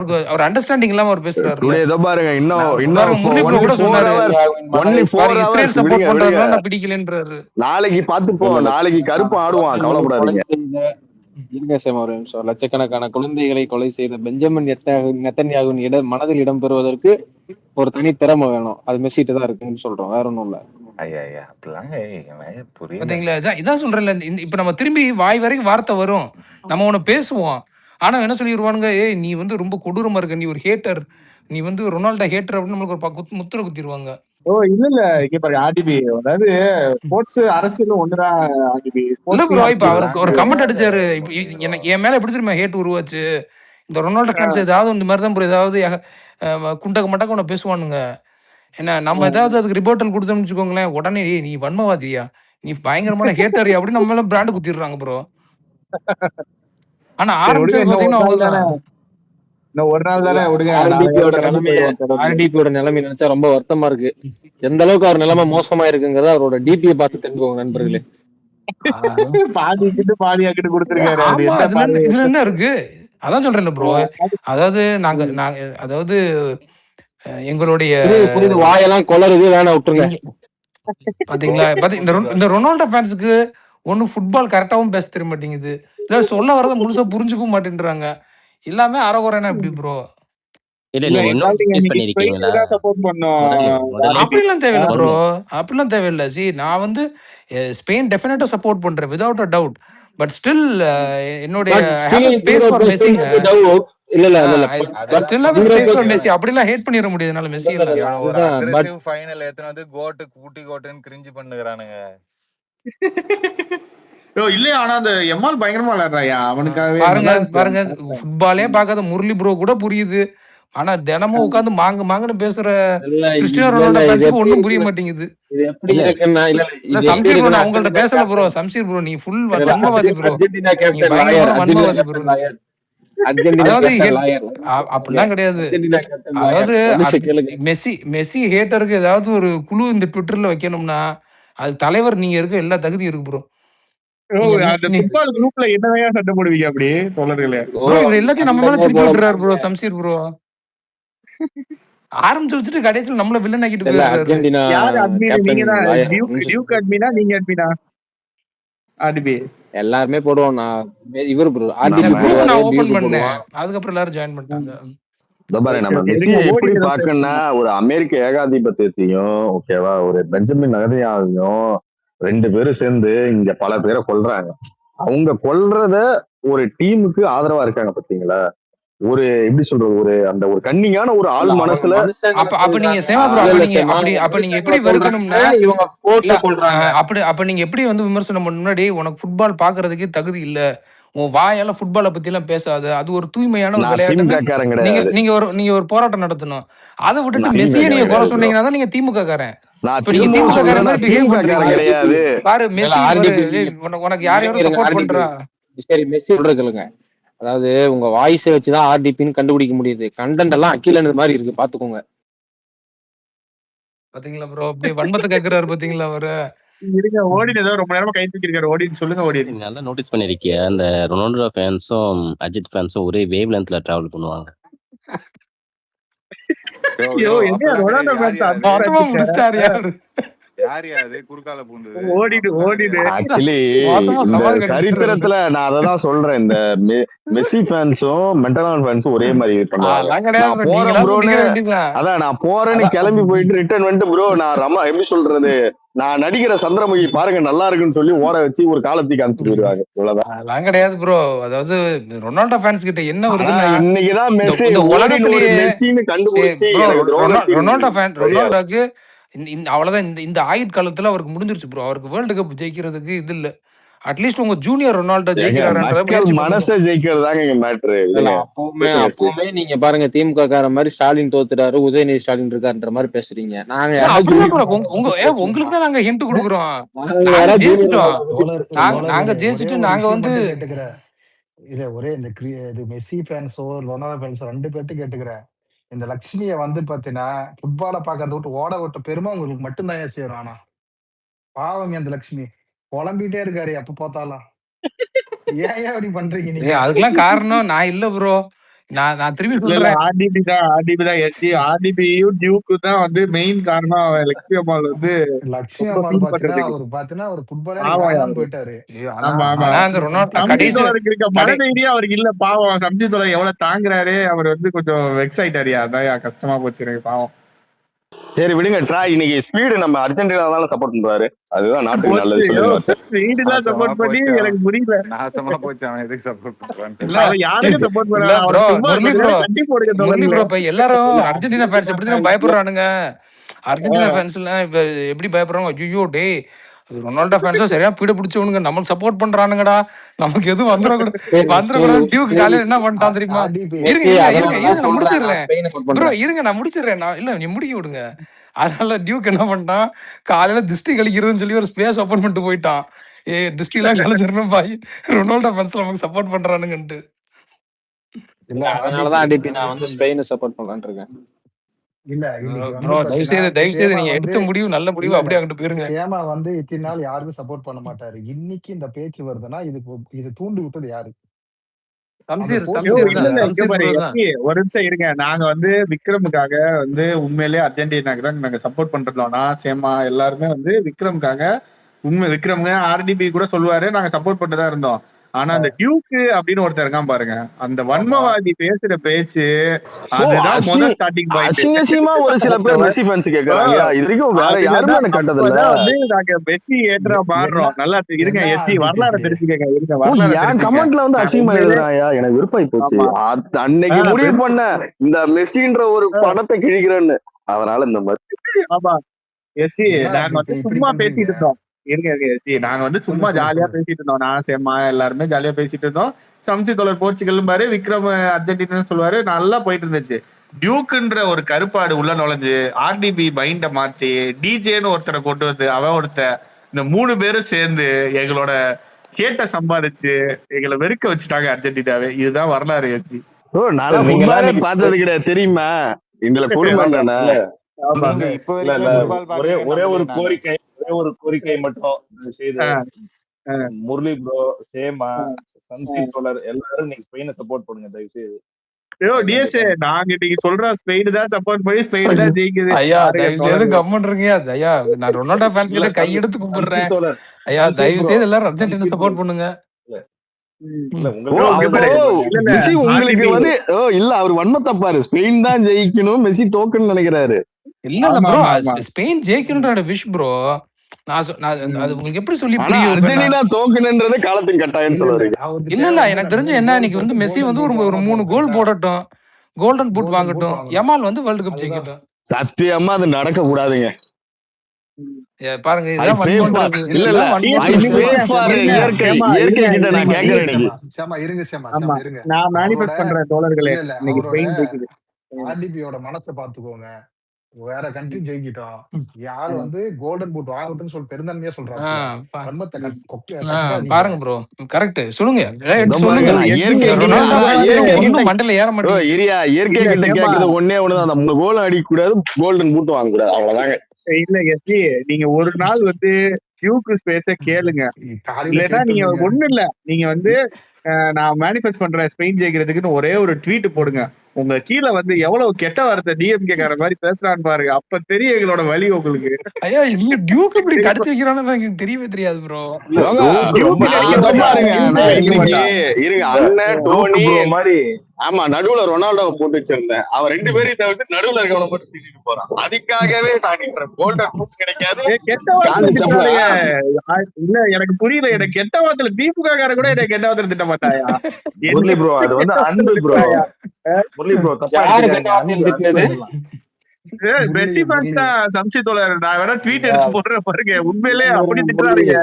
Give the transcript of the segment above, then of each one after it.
அவர் understanding இல்லாம அவர் பேசுறாருல்ல. Today இதோ பாருங்க, இன்னும் பாருங்க முரளி ப்ரோ ஒன்லி கூட 4 சொன்னாரு. ஹவர்ஸ் ஒன்லி 4 பாருங்க இஸ்ரேல் ஹவர்ஸ் சப்போர்ட் விடுங்க விடுங்க. பண்றதுனால நான் பிடிக்கலன்றாரு. நாளைக்கு பார்த்துப்போம், நாளைக்கு கருப்பு ஆடுவான், கவலைப்படாதீங்க. இருங்க சார் ஒரு நிமிஷம். லட்சக்கணக்கான குழந்தைகளை கொலை செய்த பெஞ்சமின் நெத்தன்யாகுவின் மனதில் இடம் பெறுவதற்கு ஒரு தனி திறமை வேணும். அது மெஸ்ஸிட்டு தான் இருக்குன்னு சொல்றோம், வேற ஒண்ணும் இல்ல. ஐயா ஐயா அப்படிலாங்க புரியல. பாத்தீங்களா, இதான் சொல்றேன்ல. இப்ப நம்ம திரும்பி வாய் வரைக்கும் வார்த்தை வரும், நம்ம ஒண்ணு பேசுவோம். ஆனா என்ன சொல்லிடுவானுங்க, ஏய் நீ வந்து ரொம்ப கொடூரமா இருக்க, நீ ஒரு ஹேட்டர், நீ வந்து ரொனால்டோ ஹேட்டர் அப்படின்னு நம்மளுக்கு ஒரு முத்திர குத்திடுவாங்க. ஓ இல்ல இல்ல, இங்க பாரு ஆர்டிபி, அதாவது ஸ்போர்ட்ஸ் அரசியல் ஒண்ணுதான் ஆர்டிபி. இல்ல ப்ரோ, இப்ப அவருக்கு ஒரு கமெண்ட் அடிச்சாரு, என் மேல எப்படி தெரியுமா ஹேட் உருவாச்சு, இந்த ரொனால்டோ ஃபேன்ஸ் ஏதாவது இந்த மாதிரி தான் ப்ரோ, ஏதாவது குண்டக மட்டக்க ஒன்று பேசுவானுங்க. என்ன நம்ம ஏதாவது அதுக்கு ரிப்போர்ட்டல் கொடுத்தோம்னு வச்சுக்கோங்களேன், உடனே நீ வன்மவாதியா, நீ பயங்கரமான ஹேட்டர் அப்படி நம்ம எல்லாம் பிராண்ட் குத்திடுறாங்க ப்ரோ. ஆனா ஆரம்பிச்சது பாத்தீங்கன்னா இன்னும் ஒரு நாள் தானே விடுங்க. ஆர்டிபியோட நிலைமை நினைச்சா ரொம்ப வருத்தமா இருக்கு. எந்த அளவுக்கு அவர் நிலைமை மோசமா இருக்குங்கிறத அவரோட டிபியை பார்த்து தெரிஞ்சுக்கோங்க நண்பர்களே. பாதிக்கிட்டு பாதியாக்கிட்டு கொடுத்துருக்காரு. இதுல என்ன இருக்கு, அதான் சொல்றேன் ப்ரோ. அதாவது அதாவது எங்களுடைய வாயெல்லாம் கொளருது, வேணா விட்டுருங்க. பாத்தீங்களா, இந்த ரொனால்டோ ஃபேன்ஸுக்கு ஒண்ணு ஃபுட்பால் கரெக்டாவும் பேச தெரிய மாட்டேங்குது, இல்ல சொல்ல வரத முழுசா புரிஞ்சுக்கவும் மாட்டேன்றாங்க. எல்லாமே அறகுறைனா எப்படி ப்ரோ? அப்படிலாம் தேவையில்லை ப்ரோ, அப்படிலாம் தேவையில்லை. சி நான் வந்து ஸ்பெயின் டெஃபினட்டா சப்போர்ட் பண்றேன் without a doubt. But still என்னுடைய ஸ்பேஸ் ஃபார் மெஸ்ஸி, அப்படிலாம் ஹேட் பண்ணிர முடியாதுனால மெஸ்ஸி ஒரு அக்ரெசிவ் ஃபைனல் ஏத்துனது கோட் கூட்டி கோட்னு கிரிஞ்சி பண்ணுகிறானுங்க. இல்லையா, ஆனா அந்த எம்மால் பயங்கரமா விளையாடுறாயா அவனுக்காகவே. பாருங்க ஃபுட்பாலே பார்க்காத முரளி ப்ரோ கூட புரியுது, ஆனா தினமும் உட்கார்ந்து மாங்குன்னு பேசுற கிறிஸ்டியானோ ரொனால்டோ ஃபேன்ஸ்க்கு ஒண்ணும் புரிய மாட்டேங்குது. சம்சீர் ப்ரோ அவங்கள்ட்ட பேசல ப்ரோ, சம்சீர் ப்ரோ நீ ஃபுல் வன்மவாதி ப்ரோ, நீ பயங்கரமான வன்மவாதி ப்ரோ. அதாவது அப்படிலாம் கிடையாது. அதாவது மெஸ்ஸி ஹேட்டருக்கு ஏதாவது ஒரு குழு இந்த ட்விட்டர்ல வைக்கணும்னா அது தலைவர் நீங்க இருக்க எல்லா தகுதியும் இருக்கு ப்ரோ. குரூப்ல என்னதான் சண்டை போடுவீங்க அப்படி தோழர்களே? எல்லாத்தையும் நம்ம மேல திருப்பி விட்டுறாரு ப்ரோ சம்சீர் ப்ரோ. ஆரம்பிச்சு வச்சுட்டு கடைசியில் நம்மள வில்லன் ஆக்கிட்டு போயிடுறாரு. எல்லாருமே போடுவோம். இவர் ப்ரோ நான் ஓபன் பண்ணேன், அதுக்கப்புறம் எல்லாரும் ஜாயின் பண்ணிட்டாங்க. நம்ம மெஸ்ஸியை எப்படி பாக்கணும்னா ஒரு அமெரிக்க ஏகாதிபத்தியத்தையும் ஓகேவா, ஒரு பெஞ்சமின் நகரியாவையும் 2 பேரும் சேர்ந்து இங்க பல பேரை கொல்றாங்க. அவங்க கொல்றத ஒரு டீமுக்கு ஆதரவா இருக்காங்க பாத்தீங்களா, ஒரு எப்படி சொல்றது, ஒரு அந்த ஒரு கன்னிங்கான ஒரு ஆள் மனசுல. அப்ப நீங்க சேவா ப்ரோ, அப்ப நீங்க எப்படி வெறுக்கணும்னா, அப்ப நீங்க எப்படி வந்து விமர்சனம் முன்னாடி உனக்கு ஃபுட்பால் பாக்குறதுக்கே தகுதி இல்ல, உன் வாயால ஃபுட்பாலை பத்தி எல்லாம் பேசாத, அது ஒரு தூய்மையான ஒரு விளையாட்டு, நீங்க ஒரு போராட்டம் நடத்தணும். அதை விட்டுட்டு மெஸ்ஸியை நீங்க குறை சொன்னீங்கன்னா தான் நீங்க திமுக காரன். இப்ப நீங்க திமுக காரன் மாதிரி பிஹேவ் பண்றீங்க பாரு. மெஸ்ஸி உனக்கு யாரும் சப்போர்ட் பண்றா? சரி மெஸ்ஸி சொல்றதுங்க, அதாவது உங்க வாய்ஸை வச்சுதான் ஆர்டிபின்னு கண்டுபிடிக்க முடியுது. கண்டென்ட் எல்லாம் அக்கில மாதிரி இருக்கு, பாத்துக்கோங்க. பாத்தீங்களா ப்ரோ, அப்படியே வன்மத்தை கேட்கிறாரு பாத்தீங்களா அவரு. ரொம்ப நேரமா கை தூக்கிருக்காரு. ஓடின்னு சொல்லுங்க. ஓடி நல்லா நோட்டீஸ் பண்ணிருக்கிய, அந்த ரொனால்டோ ஃபேன்ஸும் அஜித் ஃபேன்ஸும் ஒரே வேவ் லென்த்ல டிராவல் பண்ணுவாங்க. சரித்திரத்துல நான் அததான் சொல்றேன், இந்த மெஸ்ஸி ஃபேன்ஸும் மென்டலான் ஃபேன்ஸும் ஒரே மாதிரி பண்ணுவாங்க. அதான் நான் போறேன்னு கிளம்பி போயிட்டு ரிட்டர்ன் வந்துட்டு ப்ரோ நான் எப்படி சொல்றது, நான் நடிக்கிற சந்திரமுகி பாருங்க நல்லா இருக்குன்னு சொல்லி ஓட வச்சு ஒரு காலத்துக்கு அனுப்பிட்டு வருவாங்க. அவ்வளவுதான் கிடையாது ப்ரோ. அதாவது ரொனால்டோ ஃபேன்ஸ் கிட்ட என்ன வருதுன்னா, இன்னைக்குதான் மெஸ்ஸி மெஸ்ஸின்னு கண்டுபிடிச்சு ரொனால்டோக்கு அவ்வளவுதான். இந்த ஆயுட்காலத்துல அவருக்கு முடிஞ்சிருச்சு ப்ரோ. அவருக்கு வேர்ல்டு கப் ஜெயிக்கிறதுக்கு இது இல்ல. அட்லீஸ்ட் உங்க ஜூனியர் ரொனால்டோ ஜெயிக்கிறாருன்ற மனசை ஜெயிக்கிறதாங்க மேட்ரு. அப்பவுமே நீங்க பாருங்க, திமுக கார மாதிரி ஸ்டாலின் தோத்துறாரு, உதயநிதி ஸ்டாலின் இருக்காருன்ற மாதிரி பேசுறீங்க. உங்களுக்கு தான் நாங்க ஹிண்ட் கொடுக்குறோம். நாங்க ஜெயிச்சுட்டு நாங்க வந்து இல்ல ஒரே இந்த மெஸ்ஸி ஃபேன்ஸோ ரொனால்டோ ஃபேன்ஸோ 2 பேர்ட்டு கேட்டுக்கிறேன். இந்த லட்சுமிய வந்து பாத்தீங்கன்னா ஃபுட்பாலை பாக்குறத விட்டு ஓட விட்ட பெருமை உங்களுக்கு மட்டும்தான் சேரும். ஆனா பாவம் அந்த லட்சுமி புலம்பிட்டே இருக்காரு எப்ப பார்த்தாலும். ஏன் அப்படி பண்றீங்க நீங்க? அதுக்கெல்லாம் காரணம் நான் இல்ல ப்ரோ. நான் திரும்பி இல்ல சொல்றேன். ஆர்டிபி தான் ஆர்டிபியும் டியூக்கு தான் வந்து மெயின் காரணம். லக்ஷ்மி அம்மாள் வந்து லக்ஷ்மி ரொம்ப அம்மாள் ஃபீல் பாத்தீங்கன்னா பண்றதுக்கு. அவர் பாத்தீங்கன்னா ஒரு ஃபுட்பாலே எனக்கு பாவம் வேணாம்னு அவரு. போயிட்டாரு. ஆமா ஆமா. ஆனா அந்த கண்டிப்பா சம்ஜி கடைசி தோழருக்கு இருக்க மனதைரியம் அவருக்கு இல்ல. பாவம் சம்ஜி தோழர் எவ்வளவு தாங்குறாரு. அவர் வந்து கொஞ்சம் வெக்ஸ் ஆயிட்டாரியா. அதான் கஷ்டமா போச்சு எனக்கு பாவம். சரி விடுங்க இன்னைக்கு ஸ்பீடு நம்ம அர்ஜென்டினா தான் சப்போர்ட் பண்றாரு. அதுதான் நாட்டுக்கு நல்லது சொல்லிருக்காரு. ஸ்பீடு தான் சப்போர்ட் பண்ணி எனக்கு புரியல. நாசமா போச்சு அவன் எதுக்கு சப்போர்ட் பண்றான்னு. இல்ல அவன் யாருக்கு சப்போர்ட் இல்ல பண்ணா? ப்ரோ, அவர் சும்மா முரளி கொஞ்ச ப்ரோ, நேரம் கட்டி போடுங்க முரளி தோழர்களே. ப்ரோ, இப்ப எல்லாரும் அர்ஜென்டினா ஃபேன்ஸ் எப்படி தான் பயப்படுறானுங்க. அர்ஜென்டினா ஃபேன்ஸ் எல்லாம் இப்ப எப்படி பயப்படுறாங்க, ஐயோ டே ரொனால்டோ ஃபேன்ஸும் சரியா பீட பிடிச்சவனுங்க நம்மளுக்கு சப்போர்ட் பண்றானுங்கடா, நமக்கு எதுவும் வந்துடக்கூடாது. டியூக் காலையில என்ன பண்ணிட்டான் தெரியுமா? ஆர்டிபி இருங்க மெஸ்ஸி இருங்க அதனால இருங்க தான் இருங்க நான் சொல்றேன், நான் முடிச்சிடுறேன் ஸ்பெயினை சப்போர்ட் ப்ரோ, பண்றேன். இருங்க நான் முடிச்சிடுறேன். நான் இல்ல நீ முடிக்க விடுங்க. அதனால டியூக் என்ன பண்ணிட்டான், காலையில திருஷ்டி கழிக்கிறதுன்னு சொல்லி ஒரு ஸ்பேஸ் ஓபன் பண்ணிட்டு போயிட்டான். திருஷ்டி எல்லாம் கழிச்சிடணும் பாய், ரொனால்டோ ஃபேன்ஸ் நமக்கு சப்போர்ட் பண்றானுங்கன்ட்டு. இல்ல அதனாலதான் ஆர்டிபி அடிப்பி நான் வந்து ஸ்பெயினை சப்போர்ட் பண்ணலான்னு இருக்கேன். இல்ல இன்னைக்கு ப்ரோ வந்து தயவு பாத்தீங்கன்னா செய்து சேமா நீங்க வந்து எடுத்த முடிவு நல்ல முடிவு, இல்ல அப்படியே அங்கிட்டு போயிருங்க. சேமா வந்து இத்தனை நாள் யாருக்கும் சப்போர்ட் பண்ண மாட்டாரு. இன்னைக்கு இந்த பேச்சு வருதுன்னா இது தூண்டி விட்டது யாரு? அந்த போஸ்ட் சம்சீர் இல்ல தான், இல்ல இங்க சம்சீர் பாரு ப்ரோ தான். எஸ்பி, ஒரு நிமிஷம் இருங்க. நாங்க வந்து விக்ரமுக்காக வந்து உண்மையிலேயே அர்ஜென்டினாக்கு தான் நாங்க சப்போர்ட் பண்றோம்னா, சேமா எல்லாருமே வந்து விக்ரமுக்காக விக்ரமுங்க ஆர்டிபி கூட சொல்லுவாரு நாங்க சப்போர்ட் பண்ணிட்டு தான் இருந்தோம். ஆனா அந்த டியூக்கு அப்படின்னு ஒருத்தர் இருக்கான் பாருங்க, அந்த வன்மவாதி பேசுற பேச்சு அதுதான் முதல் ஸ்டார்டிங் பாயிண்ட். அசிங்கமா ஒரு சில பேர் மெஸ்ஸி ஃபேன்ஸ் கேக்குறாங்க. இது வரைக்கும் வேற யாருமே எனக்கு கேட்டது இல்ல. அப்பதான் வந்து நாங்க மெஸ்ஸி ஏற்றா மாறுறோம். நல்லா இருங்க என்ன எச்சி, ஆர்டிபி வரலாறு இப்படி தெரிஞ்சுக்கங்க. இருங்க வரலாறு என் தெரிஞ்சுக்கங்க. கமெண்ட்ல வந்து நாங்க அசிங்கமா உண்மையிலே எழுதுறாயா, எனக்கு விருப்பாய் போச்சு. ஆமா அன்னைக்கு முடிவு வெறும் பண்ண இந்த மெஸ்ஸின்ற ஒரு படத்தை கிழிக்கிறேன்னு, அதனால இந்த மாதிரி. ஆமா எஸ்சி என்ன நாங்க வந்து ஆர்டிபி இப்படி சும்மா பண்றீங்க? பேசிட்டு இருந்தோம். இருங்க எஸ்சி, நாங்க வந்து சும்மா ஜாலியா சொல்லு. பேசிட்டு இருந்தோம். நான் சேமா எல்லாருமே ஜாலியா பேசிட்டு இருந்தோம். சம்சி தோழர் போர்ச்சுகல் பாரு, விக்ரம் அர்ஜென்டினா சொல்லுவாரு, நல்லா போயிட்டு இருந்துச்சு. டியூக்குன்ற ஒரு கருப்பாடு உள்ள நுழைஞ்சு ஆர்டிபி மைண்ட மாத்தி டிஜேன்னு ஒருத்தரை கொண்டு வந்து அவன் இந்த 3 பேரும் சேர்ந்து எங்களோட கேட்ட சம்பாதிச்சு எங்களை வெறுக்க வச்சுட்டாங்க அர்ஜென்டினாவே. இதுதான் வரலாறு எஸ்சி. நான் ஃபுட்பாலே பார்த்தது கிடையாது தெரியுமா, இதுல கொடுமை என்னன்னா ஆமா நீங்க இப்ப வரைக்குமே ஃபுட்பால் ஒரே ஒரு பாக்குறீங்க. கோரிக்கை மட்டும் செய்து முரளி ப்ரோ, சேமா, சம்சி தோழர் எல்லாரும் நீங்க ஸ்பெயினை சப்போர்ட் பண்ணுங்க தயவு செய்து. நாங்க இன்னைக்கு சொல்றோம் ஸ்பெயின் தான் சப்போர்ட் பண்ணி ஸ்பெயின் தான் ஜெயிக்குது. ஐயா தயவு செய்து கம்மன் இருங்க ஐயா, நான் ரொனால்டோ ஃபேன்ஸ் கிட்ட கையெடுத்து கும்பிடுறேன் ஐயா, தயவு செய்து எல்லாரும் அர்ஜென்டினா சப்போர்ட் பண்ணுங்க. உங்களுக்கு வந்து இல்ல அவர் வன்மத்தை பாரு, ஸ்பெயின் தான் ஜெயிக்கணும் மெஸ்ஸி தோக்கணும்னு நினைக்கிறாரு. இல்ல இல்ல ப்ரோ, ஸ்பெயின் ஜெயிக்கணும்ன்ற விஷ் ப்ரோ. அது உங்களுக்கு எப்படி சொல்லி புரியும்? அர்ஜென்டினா தோக்கணும்ன்றது காலத்தின் கட்டாயம் சொல்றீங்க. இல்ல இல்ல எனக்கு தெரிஞ்ச என்ன, இன்னைக்கு வந்து மெஸ்ஸி வந்து ஒரு 3 கோல் போடட்டும், கோல்டன் பூட் வாங்கட்டும், யமால் வந்து வேர்ல்ட் கப் ஜெயிக்கட்டும். சத்தியமா அது நடக்க கூடாதுங்க. பாருங்க ஆர்டிபியோட மனசை பாத்துக்கோங்க. வேற கண்ட்ரி ஜெயிக்கிட்டோம், யாரு வந்து கோல்டன் பூட் வாங்கட்டும்னு சொல்லி பெருந்தன்மையா சொல்றாங்க. பாருங்க ப்ரோ, கரெக்ட் சொல்லுங்க சொல்லுங்க. மண்டல ஏற மாட்டேங்குது. இயற்கை கிட்ட கேக்குறது ஒன்னே ஒண்ணுதான், அந்த 3 கோல் அடிக்க கூடாது, கோல்டன் பூட் வாங்க கூடாது, அவ்வளவுதாங்க. இல்ல எஸ்சி, நீங்க ஒரு நாள் வந்து டியூக்கு ஸ்பேஸ கேளுங்க. இல்லன்னா நீங்க ஒண்ணு இல்ல, நீங்க வந்து நான் மேனிஃபெஸ்ட் பண்றேன் ஸ்பெயின் ஜெயிக்கிறதுக்குன்னு ஒரே ஒரு ட்வீட் போடுங்க. உங்க கீழே வந்து எவ்வளவு கெட்ட வார்த்தை டிஎம்கே கார மாதிரி பேசுறான்னு பாருங்க, அப்ப தெரியும் எங்களோட வலி உங்களுக்கு. ஐயா நீங்க டியூக் இப்படி கடிச்சு வைக்கிறான்னு எனக்கு தெரியவே தெரியாது ப்ரோ. இருங்க அண்ணன் டோனி மாதிரி ஆமா நடுவுல ரொனால்டோவை போட்டு வச்சிருந்தேன், அவன் 2 பேரையும் தவிர்த்து நடுவுல இருக்கவனை மட்டும் திட்டிட்டு போறான். அதுக்காகவே கோல்டன் பூட் கிடைக்காது. இல்ல எனக்கு புரியல, எனக்கு கெட்ட வார்த்தையில திமுக கார கூட எனக்கு கெட்ட வார்த்தையில திட்ட மாட்டாயா? முரளி ப்ரோ அது வந்து அன்பு bro. Murali bro Messi fans தான் சம்சி தோழர். நான் வேணா ட்வீட் எடுத்து போடுறேன் பாருங்க, உண்மையிலேயே அப்படி திட்டுறானுங்க.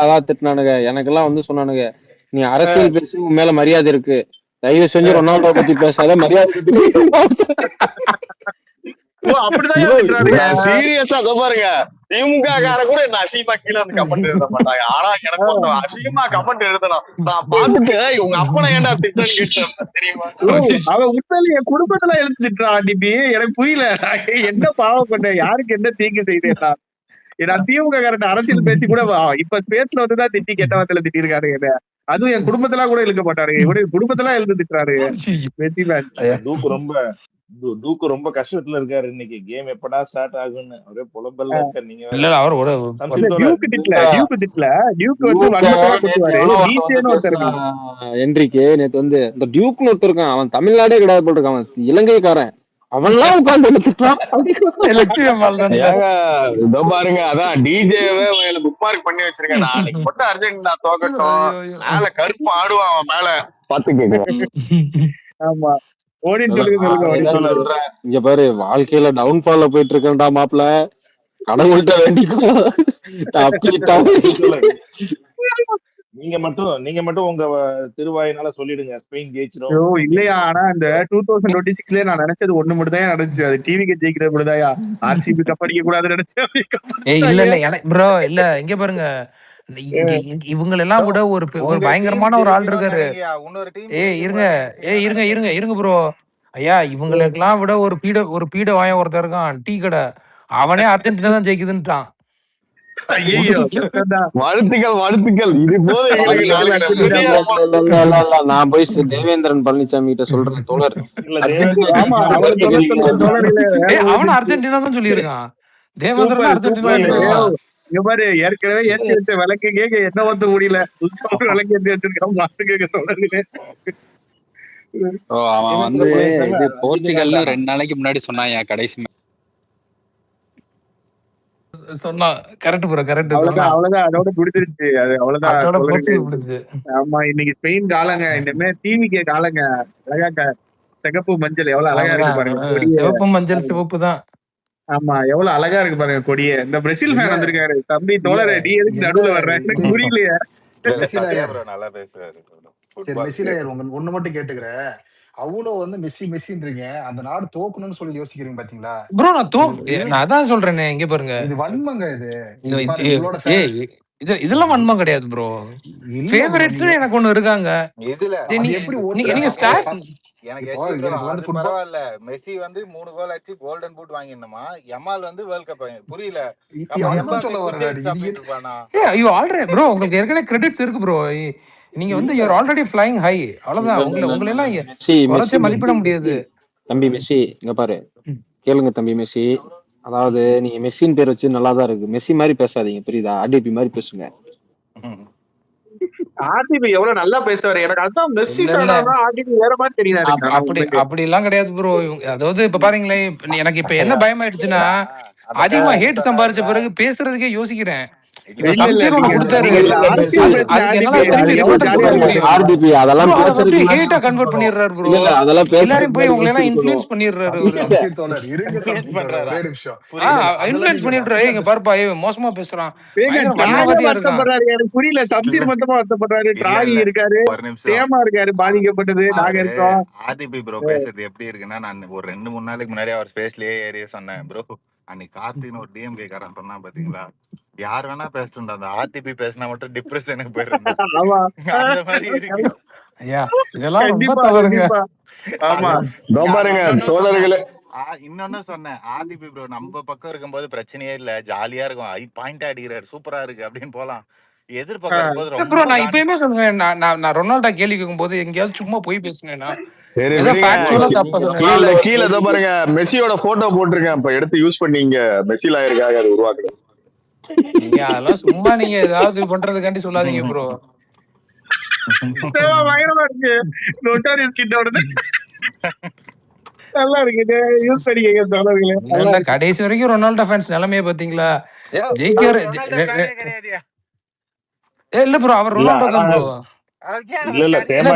அதான் திட்டினானுங்க. எனக்கு எல்லாம் வந்து சொன்னானுங்க, நீ அரசியல் பேசி உன் மேல மரியாதை இருக்கு, தயவு செஞ்சு ரொனால்டோ பத்தி பேசாத, மரியாதை அப்படிதான் சீரியஸா பாருங்க. திமுக கார கூட என்ன அசிங்கமா கீழே வந்து கமெண்ட் எழுத மாட்டாங்க, ஆனா எனக்கு அசிங்கமா கமெண்ட் எழுதணும். நான் பாத்துட்டு உங்க அப்பனை ஏன்டா திட்டம் கேட்டேன் தெரியுமா? அவன் உண்மையில என் குடும்பத்துல எழுத்து திட்டுறான் டிபி. எனக்கு புரியல என்ன பாவம் பண்ணேன், யாருக்கு என்ன தீங்கு செய்தேன். நான் திமுக காரன் அரசியல் பேசி கூட இப்ப ஸ்பேஸ்ல வந்துதான் திட்டி கெட்ட வார்த்தையில திட்டிருக்காரு. அதுவும் என் குடும்பத்தெல்லாம் கூட இழுக்க மாட்டாரு. இவரு குடும்பத்தெல்லாம் எழுந்து திட்டுறாரு மெஸ்ஸி ஃபேன்ஸ். தூக்கு ரொம்ப கஷ்டத்துல இருக்காரு இன்னைக்கு. கேம் எப்படா ஸ்டார்ட் ஆகுன்னு ஒரே புலம்பல்ல இருக்காரு. நீங்க இல்ல வேற அவர் ஒரு டியூக்கு திட்டல. டியூக் வந்து வன்மத்தெல்லாம் கொட்டுவாரு. டிஜேன்னு ஒருத்தர் இருக்கான். என்ரிக்கு நேத்து வந்து இந்த டியூக்னு ஒருத்தர் இருக்கான். அவன் தமிழ்நாடே கிடையாது போல் இருக்கான். அவன் இலங்கைக்காரன். அவன்லாம் உட்கார்ந்து திட்டுறான். லட்சுமி அம்மாள் தான் இதோ பாருங்க, அதான் டிஜேவே புக் மார்க் பண்ணி வச்சிருக்கேன். நாளைக்கு மட்டும் அர்ஜென்டினா தோக்கட்டும், மேல கருப்பு ஆடுவான் அவன் மேல பாத்து கேட்க. ஆமா ஓடின்னு சொல்லுங்க. இங்க பாரு, வாழ்க்கையில டவுன்ஃபால்ல போயிட்டு இருக்கேன்டா மாப்பிள்ள, கடவுள்கிட்ட வேண்டிக்கோ. நீங்க மட்டும் உங்க திருவாயினால சொல்லிடுங்க ஸ்பெயின் ஜெயிச்சிரும். இல்லையா? ஆனா இந்த 2026 நான் நினைச்சது ஒண்ணு மட்டும் தான் நடந்துச்சு. அது டிவிக்கு ஜெயிக்கிறது மட்டும்தாயா. ஆர்சிபி கப்படிக்க கூடாது நினைச்சேன். இல்ல ப்ரோ, இல்ல இங்க பாருங்க, இவங்க எல்லாம் கூட ஒரு பயங்கரமான ஒரு ஆள் இருக்காரு. இருங்க ப்ரோ. ஐயா, இவங்களுக்கெல்லாம் விட ஒரு பீட வாய ஒருத்தர் இருக்கான், டீ கடை. அவனே அர்ஜென்டினா தான் ஜெயிக்குதுன்ட்டான். வாழ்த்துக்கள். இது போல நான் போய் தேவேந்திரன் பழனிசாமி கிட்ட சொல்றேன் தோழர். அவன் அர்ஜென்டினா தான் சொல்லியிருக்கான். தேவேந்திரன் அர்ஜென்டினா. இங்க பாரு, ஏற்கனவே ஏற்றி வச்ச விளக்கு கேட்க என்ன வந்து முடியல. விளக்கு ஏற்றி வச்சிருக்கான் மாட்டு கேட்க தொடர்ந்து. அவன் வந்து போர்ச்சுகல்ல 2 நாளைக்கு முன்னாடி சொன்னான் கடைசி சொன்னா. Correct bro, correct. அவ்வளவுதான் அதோட முடிஞ்சிருச்சு. அது அவ்வளவுதான். ஆமா, இன்னைக்கு ஸ்பெயின் காலங்க. இனிமே டிவிக்கே காலங்க. அழகா சிகப்பு மஞ்சள் எவ்வளவு அழகா இருக்கு பாருங்க. சிவப்பு மஞ்சள் சிவப்பு தான். ஆமா, எவ்வளவு அழகா இருக்கு பாருங்க கொடியே. இந்த பிரேசில் ஃபேன் வந்திருக்காரு. தம்பி தோழரே, நீ எதுக்கு நடுவுல வர்ற? எனக்கு புரியலையே. நல்லா பேசுறாரு. ஒண்ணு மட்டும் கேட்டுக்கிறேன். அவ்வளவு வந்து மெஸ்ஸின்றீங்க, அந்த நாடு தோக்கணும்னு சொல்லி யோசிக்கிறீங்க பாத்தீங்களா ப்ரோ? நான் அதான் சொல்றேனே, இங்க பாருங்க, இது வன்மங்க. இதெல்லாம் வன்மம் கிடையாது ப்ரோ. ஃபேவரட்ஸ் எனக்கு ஒண்ணு இருக்காங்க. எனக்கு பரவாயில்ல. மெஸ்ஸி வந்து 3 கோல் அடிச்சு கோல்டன் பூட் வாங்கிடணுமா, யமால் வந்து வேர்ல்ட் கப் புரியல. ஐயோ ஆல்ரெடி ப்ரோ, உங்களுக்கு ஏற்கனவே கிரெடிட்ஸ் இருக்கு ப்ரோ. நீங்க வந்து you are already flying high. அவ்வளவுதான். உங்களை எல்லாம் குறைச்ச மதிப்பிட முடியாது. தம்பி மெஸ்ஸி, இங்க பாரு, கேளுங்க தம்பி மெஸ்ஸி. அதாவது நீங்க மெஸ்ஸின்னு பேர் வச்சு நல்லாதான் இருக்கு. மெஸ்ஸி மாதிரி பேசாதீங்க, புரியுதா? ஆர்டிபி மாதிரி பேசுங்க. ஆர்டிபி எவ்வளவு நல்லா பேசுவாரு. எனக்கு அதான் மெஸ்ஸி ஆர்டிபி வேற மாதிரி தெரியாது. அப்படி எல்லாம் கிடையாது ப்ரோ. அதாவது இப்ப பாருங்களேன், எனக்கு இப்ப என்ன பயம் ஆயிடுச்சுன்னா, அதிகமா ஹேட் சம்பாதிச்ச பிறகு பேசுறதுக்கே யோசிக்கிறேன். மோசமா பேசுறான். புரியல. சம்சீர் மொத்தமா வருத்தப்படுறாரு. டிராகி இருக்காரு, சேமா இருக்காரு, பாதிக்கப்பட்டது நாங்க இருக்கோம். ஆர்டிபி ப்ரோ பேசுறது எப்படி இருக்குன்னா, நான் ஒரு 2-3 நாளைக்கு முன்னாடி அவர் ஸ்பேஸ்லயே ஏறிய சொன்னேன் ப்ரோ. அன்னைக்கு கார்த்தின்னு ஒரு டிஎம்கே காரன் சொன்னா பாத்தீங்களா, யார் வேணா பேசட்டும்டா, அந்த ஆர்டிபி பேசினா மட்டும் டிப்ரெஷனுக்கு போயிடுறேன். அந்த மாதிரி இருக்கு. ஐயா, இதெல்லாம் ரொம்ப தவறுங்க. ஆமா, பாருங்க தோழர்களே. இன்னொன்னு சொன்னேன், ஆர்டிபி ப்ரோ நம்ம பக்கம் இருக்கும்போது பிரச்சனையே இல்ல, ஜாலியா இருக்கும். பாயிண்ட் அடிக்கிறாரு, சூப்பரா இருக்கு அப்படின்னு போலாம். ப்ரோ, நான் இப்பயுமே சொல்லுவேன், நான் ரொனால்டோ கேள்வி கேட்கும் போது எங்கேயாவது சும்மா போய் பேசினேன்னா கீழே பாருங்க, மெஸ்ஸியோட போட்டோ போட்டிருக்கேன். இப்ப எடுத்து யூஸ் பண்ணீங்க. மெஸ்ஸி லாயருக்காக அது உருவாக்குறேன். அதெல்லாம் சும்மா நீங்க ஏதாவது பண்றதுக்காண்டி சொல்லாதீங்க ப்ரோ. பயங்கரமா இருக்கு. நோட்டாரிஸ் கிட்டோட நல்லா இருக்கு. யூஸ் பண்ணிக்கங்க. கடைசி வரைக்கும் ரொனால்டோ ஃபேன்ஸ் நிலைமையை பாத்தீங்களா? ஜெயிக்கிற இல்ல ப்ரோ, அவர் ரொனால்டோ தான் ப்ரோ.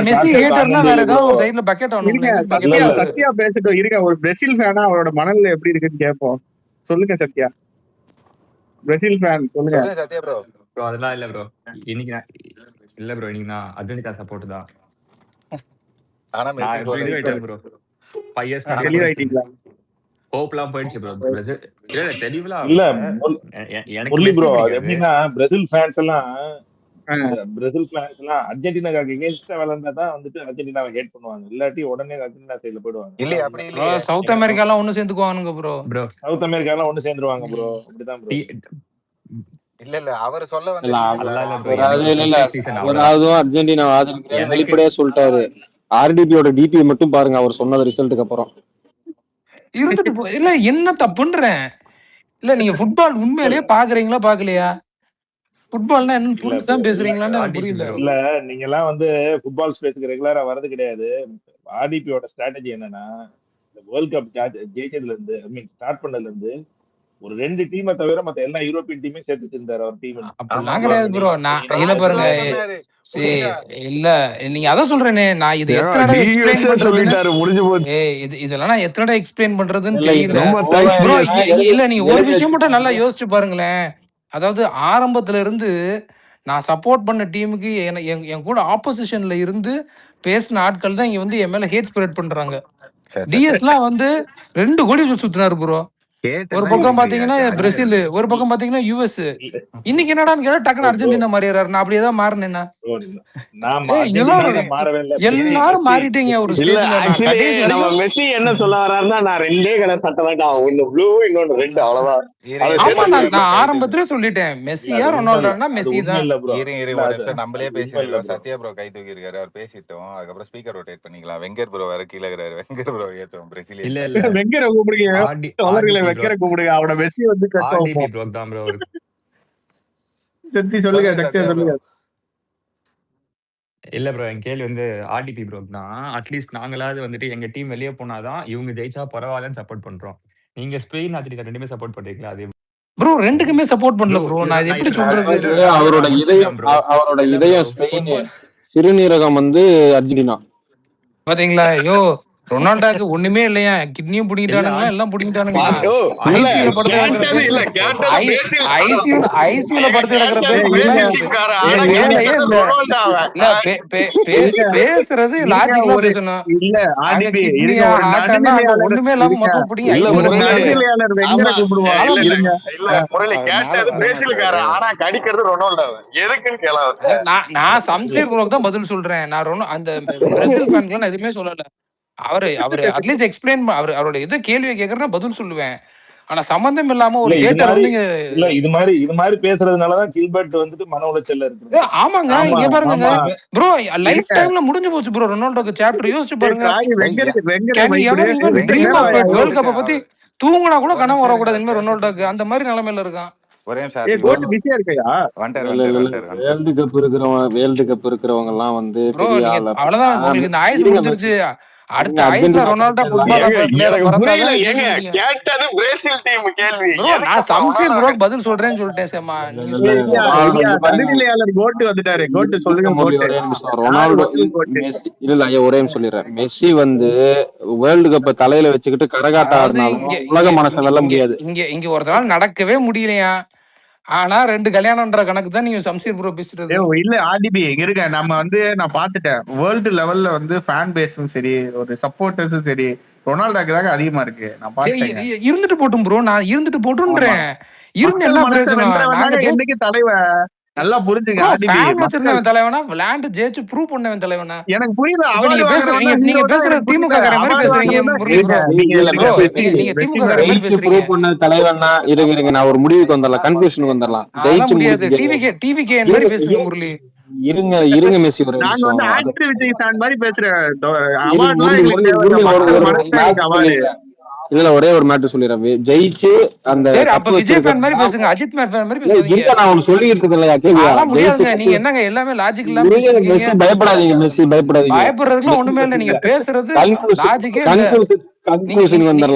மெஸ்ஸி ஹேட்டர்னா வேற ஏதாவது ஒரு சைடுல பக்கெட் ஆகணும். சத்யா பேசிட்டோம் இருங்க. ஒரு பிரேசில் ஃபேனா அவரோட மனநிலை எப்படி இருக்குன்னு கேட்போம். சொல்லுங்க சத்யா, பிரேசில் ஃபேன் சொல்லுங்க. சத்யா ப்ரோ. ப்ரோ அதெல்லாம் இல்ல ப்ரோ. இன்னைக்கு நான் அர்ஜென்டினா சப்போர்ட் தான். ஆனா மெஸ்ஸி ப்ரோ 5 இயர்ஸ் தெளிவாயிட்டீங்களா? ஹோப்லாம் போயிடுச்சு ப்ரோ. பிரேசில் இல்ல தெளிவா இல்ல. எனக்கு ப்ரோ அது எப்படின்னா, பிரேசில் ஃபேன்ஸ் எல்லாம் அர்ஜென்டினாக்கு எகென்ஸ்டா விளையாண்டா தான் வந்துட்டு அர்ஜென்டினாவை ஹேட் பண்ணுவாங்க. இல்லாட்டி உடனே அர்ஜென்டினா சைடுல போயிடுவாங்க. இல்ல அப்படி இல்ல, சவுத் அமெரிக்காலாம் ஒன்னு சேர்ந்துக்குவானுங்க ப்ரோ. சவுத் அமெரிக்காலாம் ஒன்னு சேர்ந்துருவாங்க ப்ரோ. அப்படிதான் ப்ரோ. இல்ல அவர் சொல்ல வந்த இல்ல ரீசன் வேற. அதெல்லாம் இல்ல bro. அவராவது எனக்கு இல்ல ஃபுட்பால் சீசன் அவ்வளவுதான். அவராவதும் அர்ஜென்டினா ஆதரிக்கிறேன்னு எனக்கு வெளிப்படையா சொல்லிட்டாரு. ஆர்டிபியோட டிபி மட்டும் பாருங்க அவர் சொன்னது ரிசல்ட்டுக்கு அப்புறம். இருந்துட்டு இல்ல என்ன தப்புன்றேன். இல்ல நீங்க ஃபுட்பால் உண்மையிலேயே பாக்குறீங்களா பாக்கலையா? ஃபுட்பால்னா என்ன இல்ல புரிஞ்சு bro, தான் இல்ல பேசுறீங்களான்னு எனக்கு ஆர்டிபி புரியல. ப்ரோ. இல்ல நீங்க எல்லாம் வந்து ஃபுட்பால் ஸ்பேஸ்க்கு ரெகுலரா வர்றது கிடையாது. ஆர்டிபியோட ஸ்ட்ராட்டஜி என்னன்னா, இந்த வேர்ல்ட் கப் ஜெயிச்சதுல இருந்து ஐ மீன் ஸ்டார்ட் பண்ணதுல இருந்து ஒரு 2 டீமை தவிர மத்த எல்லா யூரோப்பியன் டீமே சேர்த்து வச்சிருந்தாரு அவர் டீம். ஆமா அப்படிலாம் ப்ரோ. கிடையாது ப்ரோ. நான் இல்ல பாருங்க. பிரான்ஸ்லாம் சொன்னாரு. புரியுதா? இல்ல நீங்க அதான் சொல்றேனே, நான் இது ஏங்க எத்தனை தடவை எக்ஸ்பிளைன் டியூஎஸ்ஏ பண்றதுன்னு. சொல்லிட்டாரு, முடிஞ்சு போச்சு. இதெல்லாம் நான் எத்தனை தடவை எக்ஸ்பிளைன் பண்றதுன்னு இல்ல இது தெரியல ரொம்ப கோவா தேங்க்ஸ் ப்ரோ. ஏரியானா இல்ல நீங்க ஒரு எழுதி விஷயம் மட்டும் நல்லா வச்சிருக்காங்க. யோசிச்சு பாருங்களேன். அதாவது ஆரம்பத்துல இருந்து நான் சப்போர்ட் பண்ண டீமுக்கு என் கூட ஆப்போசிஷன்ல இருந்து பேசின ஆட்கள் தான் இங்க வந்து என் மேல ஹேட் ஸ்ப்ரெட் பண்றாங்க. டிஎஸ்லாம் வந்து 2 கோடி சுத்தினாரு ப்ரோ. ஒரு பக்கம் பாத்தீங்கன்னா பிரேசில், ஒரு பக்கம் பாத்தீங்கன்னா யுஎஸ். இன்னைக்கு என்னடான்னு கேட்டா டக்குனு அர்ஜென்டினா மாறிடுறாரு. நான் அப்படியே தான் மாறினேன்னா மாறவே இல்ல. எல்லாரும் மாறிட்டீங்க ஒரு இல்ல ஸ்டேஜ்ல. ஆக்சுவலி நம்ம மெஸ்ஸி என்ன சொல்ல வர்றாருன்னா, நான் 2 கலர் சட்டை வேண்டாம், ஒன்னு ப்ளூ இன்னொன்னு ரெட், அவ்வளவுதான். ஆமா நான் ஆரம்பத்திலே சொல்லிட்டேன், மெஸ்ஸியா ரொனால்டோனா மெஸ்ஸி தான். நம்மளே பேசிருக்கோம். சத்யா ப்ரோ கை தூக்கி இருக்காரு, அவர் பேசிட்டோம். அதுக்கப்புறம் ஸ்பீக்கர் ரொட்டேட் பண்ணிக்கலாம். வெங்கர் ப்ரோ வேற கீழே இருக்கிறாரு. வெங்கர் ப்ரோ ஏத்துவோம் பிரேசில். இல்ல வெங்கரை கூப்பிடுங்க, வெங்கரை கூப்பிடுங்க. அவட மெஸ்ஸி வந்து ஆர்டிபி ப்ரோ தான் ப்ரோ. சத்தி சொல்லுங்க, சத்யா சொல்லுங்க. இல்ல ப்ரோ, என் கேள்வி வந்து ஆர்டிபி ப்ரோ தான். அட்லீஸ்ட் நாங்களாவது வந்துட்டு எங்க டீம் வெளியே போனாதான் இவங்க ஜெயிச்சா பரவாயில்லன்னு சப்போர்ட் பண்றோம். நீங்க ஸ்பெயின் அர்ஜென்டினா ரெண்டுமே சப்போர்ட் பண்றீங்களா? அதே ப்ரோ ரெண்டுக்குமே சப்போர்ட் பண்ணல ப்ரோ. நான் இது எப்படி சொல்றது? அவரோட இதயம் ஸ்பெயின், சிறுநீரகம் வந்து அர்ஜென்டினா. பாத்தீங்களா? ஐயோ ரொனால்டோக்கு ஒண்ணுமே இல்லையா, கிட்னியும் புடிங்கிட்டானுங்களா, எல்லாம் புடிங்கிட்டானுங்களா. ஐசியூல படுத்து கிடக்குற பேசுறது லாஜிக்கலா பேசணும். ஒண்ணுமே இல்லாம மொத்தம் புடிங்க. நான் சம்சீர் ப்ரோக்கு தான் பதில் சொல்றேன். நான் அந்த பிரேசில் ஃபேன்க்கு நான் எதுவுமே சொல்லல. அவரு அட்லீஸ்ட் எக்ஸ்பிளைன் அவரோட எது கேள்வி கேக்குறேன்னா பதில் சொல்லுவேன். ஆனா சம்பந்தம் இல்லாம ஒரு ஹேட்டர் வந்து இல்ல இது மாதிரி பேசுறதுனாலதான் கில்பர்ட் வந்துட்டு மன உளைச்சல்ல இருக்கு. ஆமாங்க இங்க பாருங்க ப்ரோ, லைஃப் டைம்ல முடிஞ்சு போச்சு ப்ரோ ரொனால்டோக்கு சாப்டர். யோசிச்சு பாருங்க. வேர்ல்ட் கப்பை பத்தி தூங்குனா கூட கனவு வரக்கூடாது இனிமே ரொனால்டோக்கு. அந்த மாதிரி நிலைமையில இருக்கான். வேர்ல்டு கப் இருக்கிறவங்க எல்லாம் வந்து அவ்வளவுதான், உங்களுக்கு இந்த ஆயுஸ் முடிஞ்சிருச்சு. அடுத்த ஆயுஸ்ல ரொனால்டோ ஃபுட்பால் நான் சம்சீர் ப்ரோ பதில் சொல்றேன்னு சொல்லிட்டேன். சேமா ரொனால்டோ இல்ல ஒரே சொல்லிடுறேன். மெஸ்ஸி வந்து வேர்ல்டு கப்பை தலையில வச்சுக்கிட்டு கரகாட்ட ஆடினாலும் உலக மனசை வெல்ல முடியாது. இங்க ஒரு நாள் நடக்கவே முடியலையா. ஆனா 2 கல்யாணம்ன்ற கணக்கு தான் நீங்க சம்சீர் ப்ரோ பேசுறது. இல்ல ஆர்டிபி இருங்க, நம்ம வந்து நான் பாத்துட்டேன் வேர்ல்டு லெவல்ல வந்து ஃபேன் பேஸும் சரி, ஒரு சப்போர்ட்டர்ஸும் சரி, ரொனால்டோக்கு தாங்க அதிகமா இருக்கு. நான் பாத்தேன். இருந்துட்டு போட்டும் ப்ரோ, நான் இருந்துட்டு போட்டுன்றேன். இருந்து என்ன பிரயோஜனம்? தலைவன் நல்லா புரிஞ்சுங்க. தலைவனா விளையாண்டு ஜெயிச்சு ப்ரூவ் பண்ணவன் தலைவனா? எனக்கு புரியல. நீங்க பேசுற திமுக மாதிரி பேசுறீங்க. நீங்க திமுக மாதிரி பேசுறீங்க. தலைவனா இருங்க, நான் ஒரு முடிவுக்கு வந்துடலாம், கன்க்ளூஷனுக்கு வந்துடலாம். ஜெயிச்சு முடியாது. டிவிகே மாதிரி பேசுங்க முரளி. இருங்க மெஸ்ஸி ஒரு நான் வந்து ஆக்டர் விஜய் ஃபேன் மாதிரி பேசுறேன். இல்ல ஒரே ஒரு மேட்டர் சொல்லிடுறேன். ஜெயிச்சு அந்த விஜய் ஃபேன் மாதிரி பேசுங்க, அஜித் ஃபேன் மாதிரி பேசுங்க. நான் ஒன்னு சொல்லிட்டு இல்லையா? நீங்க என்னங்க எல்லாமே லாஜிக் இல்லாம மெஸ்ஸி பயப்படாதீங்க, மெஸ்ஸி பயப்படாதீங்க. பயப்படுறதுக்குலாம் ஒண்ணுமே இல்ல. நீங்க பேசுறது லாஜிக்கே இல்ல.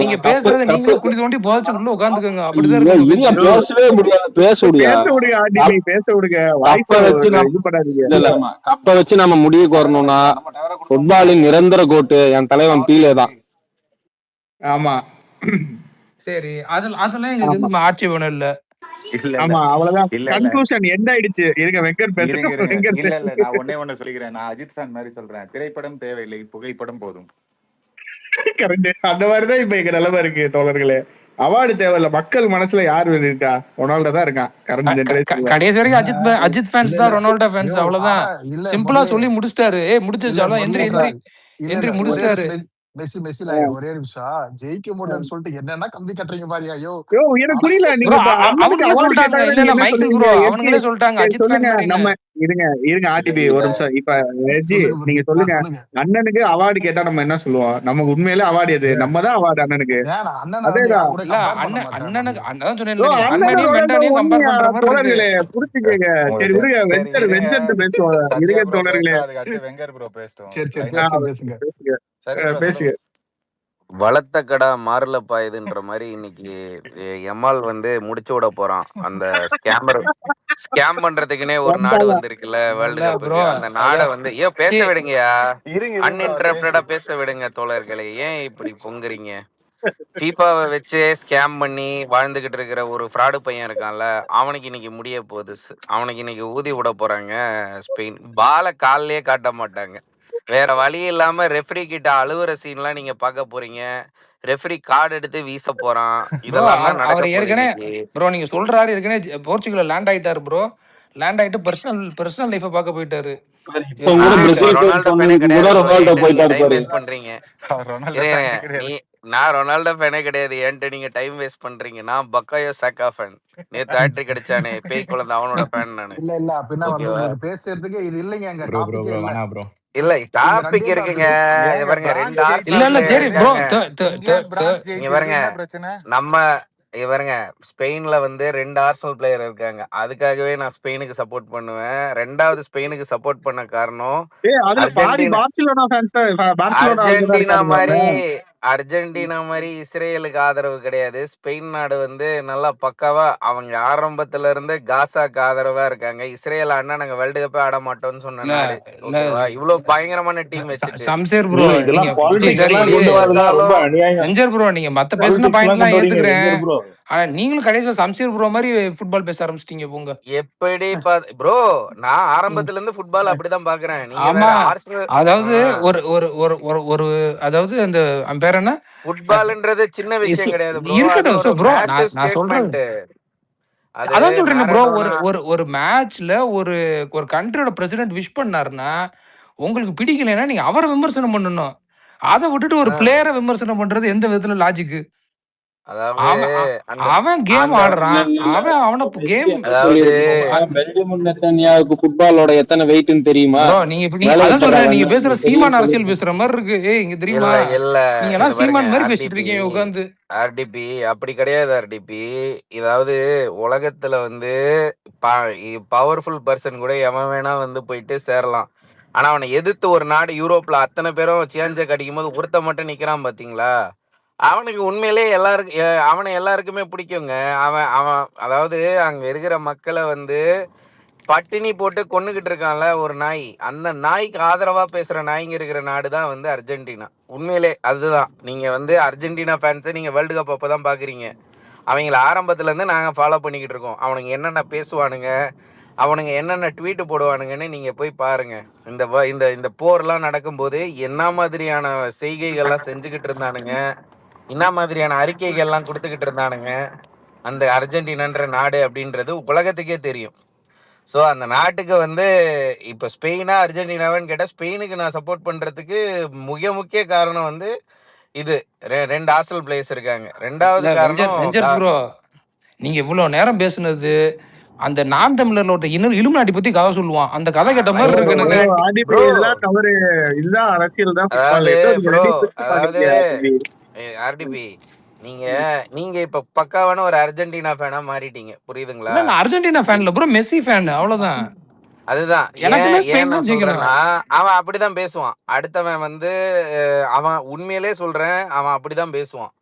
நீங்க பேசுறது நீங்களும் குழி தோண்டி போச்சு உள்ள உட்கார்ந்துக்கோங்க. அப்படிதான் இருக்கு. பேசவே முடியாது. பேச விடுங்க. கப்ப வச்சு நம்ம முடிவுக்கு வரணும்னா ஃபுட்பாலின் நிரந்தர கோட்டு என் தலைவன் பீலே தான். ஆமா சரி, அதெல்லாம் எங்களுக்கு எதுவும் ஆட்சேபணம் இல்ல. ஆமா அவ்வளவுதான். கன்க்ளூஷன் எண்ட் ஆயிடுச்சு. இருங்க வெங்கர் பேசுங்க. இல்ல நான் ஒண்ணே சொல்லிக்கிறேன். நான் அஜித் ஃபேன் மாதிரி சொல்றேன். திரைப்படம் தேவையில்லை, புகைப்படம் போதும். கரெக்ட். அந்த மாதிரிதான் இப்ப எங்க நிலைமை இருக்கு தோழர்களே. அவார்டு தேவையில்ல, மக்கள் மனசுல யாரு இருக்கா? ரொனால்டோ தான் இருக்கான். கடைசி வரைக்கும் அஜித் ஃபேன்ஸ் தான் ரொனால்டோ ஃபேன்ஸ். அவ்வளவுதான், சிம்பிளா சொல்லி முடிச்சிட்டாரு. முடிச்சிருச்சு, அவ்வளவுதான். எந்திரி முடிச்சிட்டாரு. மெஸ்ஸில ஒரே நிமிஷம் ஜெயிக்க முடியலன்னு சொல்லிட்டு என்னன்னா கம்பி கட்டுறீங்க பாரியா? ஐயோ எனக்கு புரியல. ப்ரோ நீங்க அண்ணனுக்கு அவங்களே அவார்டு சொல்லிட்டாங்க. கேட்டாங்கன்னா இல்ல நீங்க என்ன மைக்கேல் சொல்லுவீங்க? ப்ரோ எஸ்ஜி அவங்களே சொல்லிட்டாங்க சரி அஜித் சொல்லுங்க. ஃபேன் நம்ம இருங்க ஆர்டிபி ஒரு நிமிஷம். இப்ப எஸ்ஜி நீங்க சொல்லுங்க. அண்ணனுக்கு அவார்டு கேட்டா நம்ம என்ன சொல்லுவோம்? நமக்கு உண்மையிலே அவார்டு எது? நம்ம தான் அவார்டு அண்ணனுக்கு. அண்ணனை வந்து அதேதான். யார் கூட இல்ல கம்பேர் பண்ண மாட்டேன். அண்ணனுக்கு அதான் சொன்னேன் அண்ணனும் அண்ணனையும் மெண்டானையும் கம்பேர் பண்ற மாதிரி இருக்கு. தோழர்களே புடிச்சுக்கங்க. சரி விடுங்க. வெஞ்சர் வெஞ்சர் பேசுவோம். சத்யா இருங்க ப்ரோ தோழர்களே. பேசும், அதுக்கு அடுத்து வெங்கர் ப்ரோ பேசும். சரி சரி லைனா பேசுங்க. பேசுங்க சரி ப்ரோ பேசுங்க. சொல்லுங்க. வளர்த்த கடா மாறலப்பா இதுன்ற மாதிரி இன்னைக்கு எம்மால் வந்து முடிச்சு விட போறான். அந்த ஸ்கேம் பண்றதுக்குன்னே ஒரு நாடு வந்தாங்க. வந்திருக்குல்ல வேர்ல்டு இல்ல கப்புக்கு. ப்ரோ அந்த நாடை வந்து பேச சரி விடுங்கயா, இருங்க ப்ரோ அவர் அன்இன்டரப்டடா பேசிட்டு. பேச விடுங்க தோழர்களே. ஏன் இப்படி பொங்குறீங்க? ஃபீஃபாவை வச்சு ஸ்கேம் பண்ணி வாழ்ந்துகிட்டு இருக்கிற ஒரு ஃப்ராடு பையன் இருக்கான்ல, அவனுக்கு இன்னைக்கு முடிய போகுது. அவனுக்கு இன்னைக்கு ஊதி விட போறாங்க ஸ்பெயின். பாலை காலிலேயே காட்ட மாட்டாங்க. வேற வழி இல்லாம ரெஃப்ரி கிட்ட அழுவுற சீன்லாம் நீங்க பார்க்க போறீங்க. ரெஃப்ரி கார்டு எடுத்து வீச போறான். ப்ரோ இதெல்லாம் தான் நடக்க அவர் போகுது ஏற்கனவே இன்னைக்கு. ப்ரோ நீங்க சொல்றாரு ஏற்கனவே போர்ச்சுகல்ல லேண்ட் ஆயிட்டாரு ப்ரோ. லேண்ட் ஆயிட்டு பர்சனல் லைஃபை பார்க்க போயிட்டாரு. இப்ப கூட நான் இப்ப பிரேசில் ரொனால்டோ ஃபேனே கூட கிடையாது ப்ரோ. ரொனால்டோ என்கிட்ட நீங்க போயிட்டாரு டைம் பாரு. வேஸ்ட் பண்றீங்க. அவர் ரொனால்டோ இருங்க, ஃபேனே கிடையாது. நான் ரொனால்டோ ஃபேனே கிடையாது. என்கிட்ட நீங்க டைம் வேஸ்ட் பண்றீங்க. நான் பக்காயோ சாக்கா ஃபேன். நேத்து ஹேட்ரிக் அடிச்சானே பேய் குழந்தை, அவனோட ஃபேன் நானு. இல்ல அப்படின்னா வந்து ஓகேவா? உங்களுக்கு பேசுறதுக்கு இது இல்லைங்க. அங்க ப்ரோ ப்ரோ டாபிக்கே ப்ரோ இல்ல. வேணா ப்ரோ. இல்ல இங்க டாபிக் ரெண்டே இருக்குங்க. டாபிக். இங்க ஏங்க பாருங்க, பிரான்ஸ் 2 இல்ல ஆர்சனல் இல்ல ஜெயிச்சிருக்கு, பிளேயர் சரி ப்ரோ இருக்காங்க. இங்கிலாந்து பிரான்ஸ் இங்க ஜெயிச்சிருக்கு, பாருங்க, என்ன பிரச்சனை? நம்ம இங்க பாருங்க, ஸ்பெயின்ல வந்து 2 ஆர்சனல் பிளேயர் இருக்காங்க. அதுக்காகவே நான் ஸ்பெயினுக்கு சப்போர்ட் பண்ணுவேன். 2வது ஸ்பெயினுக்கு சப்போர்ட் பண்ண காரணம் அதுல பாதி அர்ஜென்டினா பார்சிலோனா ஃபேன்ஸ் பார்சிலோனா தான் அர்ஜென்டினா இருக்கானுங்க. மாதிரி இஸ்ரேலுக்கு ஆதரவு கிடையாது. ஸ்பெயின் நாடு வந்து நல்லா பக்காவா அவங்க ஆரம்பத்துல இருந்து காசாக்கு ஆதரவா இருக்காங்க. இஸ்ரேல் ஆனா நாங்க வேர்ல்டு கப்பே ஆட மாட்டோம்னு சொன்ன இல்ல நாடு. இல்ல ஓகேவா? இவ்வளவு பயங்கரமான டீம் வச்சுட்டு சம்சேர் ப்ரோ நீங்க இதெல்லாம் சரி பாலிடிக்ஸ் சரி எல்லாம் இது கொண்டு வரதெல்லாம் ரொம்ப இருந்தாலும் அநியாயம். வெஞ்சர் ப்ரோ நீங்க மத்த பேசின பாலிடிக்ஸ் எல்லாம் பாயிண்ட்லாம் கொண்டு வரீங்க ஏத்துக்கிறேன். வெஞ்சர் ப்ரோ. ஆனா நீங்களும் கடைசியா சம்சீர் ப்ரோ மாதிரி ஃபுட்பால் பேச ஆரம்பிச்சிட்டீங்க போங்க. எப்படி ப்ரோ, நான் ஆரம்பத்துல இருந்து ஃபுட்பால் அப்படிதான் பாக்குறேன். நீங்க ஆமா வேற ஆர்சனல். அதாவது ஒரு ஒரு ஒரு ஒரு ஒரு அதாவது அந்த அவன் பேர் என்ன ஃபுட்பால்ன்றது சின்ன விஷயம் கிடையாது ப்ரோ. அது இருக்கட்டும் ஒரு ப்ரோ. மேசிவ் நான் சொல்றது ஸ்டேட்மெண்ட். அது அதான் சொல்றேன் ப்ரோ. ஒரு மேரடோனா ஒரு ஒரு மேட்ச்ல ஒரு ஒரு கண்ட்ரியோட பிரசிடென்ட் விஷ் பண்ணாருன்னா உங்களுக்கு பிடிக்கலைன்னா நீங்க அவரை விமர்சனம் பண்ணணும். அதை விட்டுட்டு ஒரு பிளேயரை விமர்சனம் பண்றது எந்த விதத்துல லாஜிக்கு? அதாவது அவன் கேம் ஆடுறான். அவனை கேம் பெஞ்சமின் நெத்தன்யாவுக்கு ஃபுட்பாலோட எத்தனை வெயிட்னு தெரியுமா? ப்ரோ நீங்க அதான் சொல்றேன். நீங்க பேசுற சீமான் அரசியல் பேசுற மாதிரி இருக்கு. இங்க தெரியுமா? நீங்க எல்லாம் சீமான் மாதிரி பேசிட்டு இருக்கீங்க உட்காந்து. ஆர்டிபி அப்படி கிடையாது. ஆர்டிபி இதாவது உலகத்துல வந்து பவர்ஃபுல் பர்சன் கூட எவன் வேணா வந்து போயிட்டு சேரலாம். ஆனா அவனை எதிர்த்து ஒரு நாடு யூரோப்ல அத்தனை பேரும் சேஞ்ச கடிக்கும் போது ஒருத்த மட்டும் நிக்கிறான் பாத்தீங்களா? அவனுக்கு உண்மையிலே அவனை எல்லாருக்குமே பிடிக்குங்க. அவன் அவன் அதாவது அங்க இருக்கிற மக்களை வந்து பட்டினி போட்டு கொன்னுகிட்டு இருக்கான்ல ஒரு நாய். அந்த நாய்க்கு ஆதரவா பேசுற நாய்ங்க இருக்கிற நாடு தான் வந்து அர்ஜென்டினா. உண்மையிலே அதுதான். நீங்க வந்து அர்ஜென்டினா ஃபேன்ஸை நீங்க வேர்ல்டு கப் அப்பதான் பாக்குறீங்க. அவங்கள ஆரம்பத்துல இருந்து நாங்க ஃபாலோ பண்ணிக்கிட்டு இருக்கோம். அவனுங்க என்னென்ன பேசுவானுங்க, அவனுங்க என்னென்ன ட்வீட் போடுவானுங்கன்னு நீங்க போய் பாருங்க. இந்த இந்த போர்லாம் நடக்கும்போது என்ன மாதிரியான செய்கைகள்லாம் செஞ்சுக்கிட்டு இருந்தானுங்க, என்ன மாதிரியான அறிக்கைகள்லாம் கொடுத்துக்கிட்டு இருந்தானுங்க அந்த அர்ஜென்டினான்ற நாடு அப்படின்றது உலகத்துக்கே தெரியும். ஸோ அந்த நாட்டுக்கு வந்து இப்போ ஸ்பெயினா அர்ஜென்டினாவான்னு கேட்டால் ஸ்பெயினுக்கு நான் சப்போர்ட் பண்ணுறதுக்கு முக்கிய காரணம் வந்து இது 2 ஆர்சனல் பிளேயர்ஸ் இருக்காங்க. 2வது காரணம் ப்ரோ நீங்க இவ்வளவு நேரம் பேசுனது அந்த நான் தமிழர்ல ஒருத்த இலுமினாட்டி பத்தி கதை சொல்லுவான். அந்த கதை கேட்ட மாதிரி இருக்கு எனக்கு. இதெல்லாம் தவறு. இதுதான் அரசியல் தான். அதாவது ஆர்டிபி நீங்க இப்ப பக்காவான ஒரு அர்ஜென்டினா ஃபேனா மாறிட்டீங்க. புரியுதுங்களா? நான் அர்ஜென்டினா ஃபேன்ல ப்ரோ, மெஸ்ஸி ஃபேன். அவ்வளவுதான். அதுதான் ஏன் சொல்றேன்னா அவன் அப்படிதான் பேசுவான். அடுத்தவன் வந்து அவன் உண்மையிலே சொல்றேன், அவன் அப்படிதான் பேசுவான்.